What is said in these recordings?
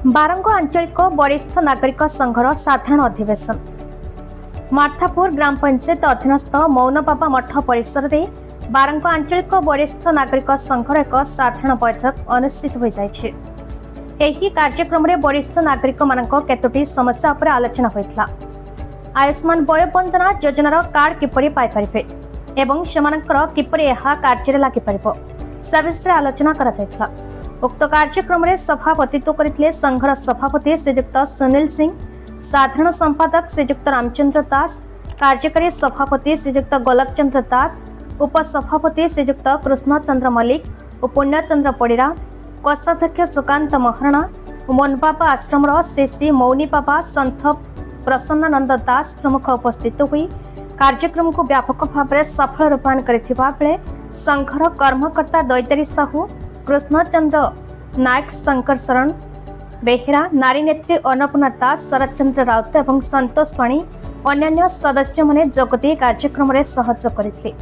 बारंग आंचलिक वरिष्ठ नागरिक संघर साधारण अधिवेशन मार्थापुर ग्राम पंचायत अधीनस्थ मौनबाबा मठ परिसर में बारंग आंचलिक वरिष्ठ नागरिक संघर एक साधारण बैठक अनुष्ठित हो जाइछि। एही कार्यक्रम में वरिष्ठ नागरिक मानक केतोटी समस्या पर आलोचना होइतला। आयुष्मान वय वंदना योजनार कार्ड किपरि पाइ परिबे एवं सेमानकर किपरि एहा कार्य लागि परिबो से विषय आलोचना करा जाइतला। उक्त कार्यक्रम में सभापतित्व करथिले संघर सभापति श्रीयुक्त सुनील सिंह, साधारण संपादक श्रीयुक्त रामचंद्र दास, कार्यकारी सभापति श्रीयुक्त गोलक चंद्र दास, उपसभापति श्रीयुक्त कृष्ण चंद्र मल्लिक, पुण्यचंद्र पड़िरा, कोषाध्यक्ष सुकांत महारणा, मोनबाबा आश्रम श्री श्री मौनी बाबा संत प्रसन्नानंद दास प्रमुख उपस्थित हुई कार्यक्रम को व्यापक भाव में सफल रूपायन करथिबा बेले संघर कर्मकर्ता दैतारी साहू, कृष्णचंद्र नायक, शंकर शरण बेहेरा, नारी नेत्री अन्नपूर्णा दास, शरद चंद्र राउत और संतोष पाणी अन्य सदस्य माने जोगदे कार्यक्रम में सहयोग करथिले।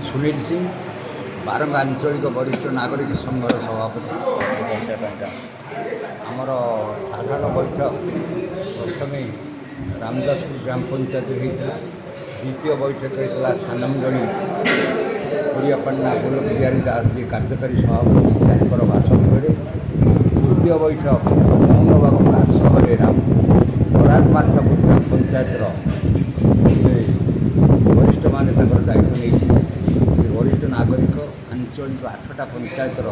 सुनील सिंह बारंग आंचलिक वरिष्ठ नागरिक संघर सभापति। आमर साधारण बैठक प्रथम रामदासपुर ग्राम पंचायत होता, द्वितीय बैठक होता सानमगढ़ी सूर्यपन्ना गोलक बिहारी दास जी कार्यकारी सभापति बासगढ़, तृतीय बैठक मौनबाबा आश्रम राम मार्थापुर ग्राम पंचायत वरिष्ठ मान दायित्व नहीं। वरिष्ठ नागरिक आंचलिक 8टा पंचायतर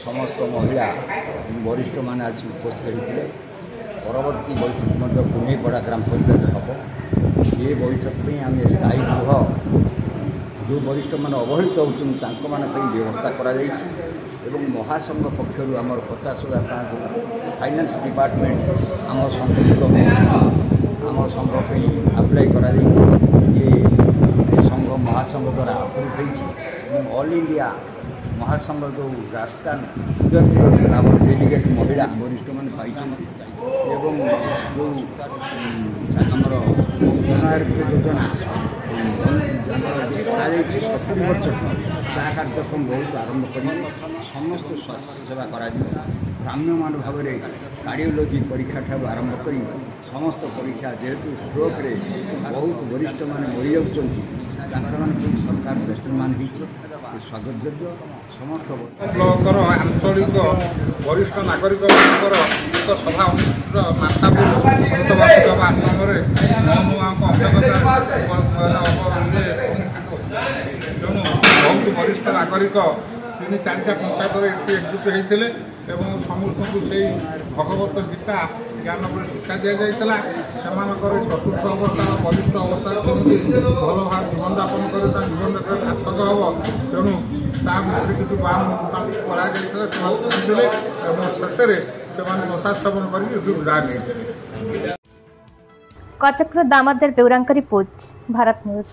समस्त महिला वरिष्ठ मान आज उपस्थित होते। परवर्ती बैठक कुनेपड़ा ग्राम पंचायत हम ये बैठक में आम स्थायी गृह जो वरिष्ठ मान अवहेलित होती व्यवस्था करा महासंघ पक्षर आम 50,000 टका फाइनान्स डिपार्टमेंट आम संघ आप्लाय करा ये संघ महासंघ द्वारा अप्रूव ऑल इंडिया महासंघ जो राजस्थान आम डेलीगेट महिला वरिष्ठ मान पाई एवं जो आमर जन आरोग्य योजना 70 वर्ष कार्यक्रम बहुत आरंभ कर समस्त स्वास्थ्य सेवा कर ग्राम्य मान भाव में कार्डियोलोजी परीक्षा ठार आरंभ कर समस्त परीक्षा जेहेतु स्ट्रोक रे बहुत वरिष्ठ मान मरी जाती सरकार दृष्टिमान स्वागत योग्य समस्त ब्लॉकर आंचलिक वरिष्ठ नागरिक एक सभा अनुष्ठित मार्थापुर आश्रम तेणु बहुत वरिष्ठ नागरिक 3-4टा पंचायत एकजुट होते समस्त को से भगवत गीता ज्ञान पर शिक्षा दि जाता से चतुर्थ अवस्था वरिष्ठ अवस्था केमी भल भाव जीवन यापन कर जीवन सार्थक हम तेणु ता विषय किसी बयान शुणुते शेष में प्रसाद सेवन कर कटक दामोदर बेउरा रिपोर्ट भारत न्यूज।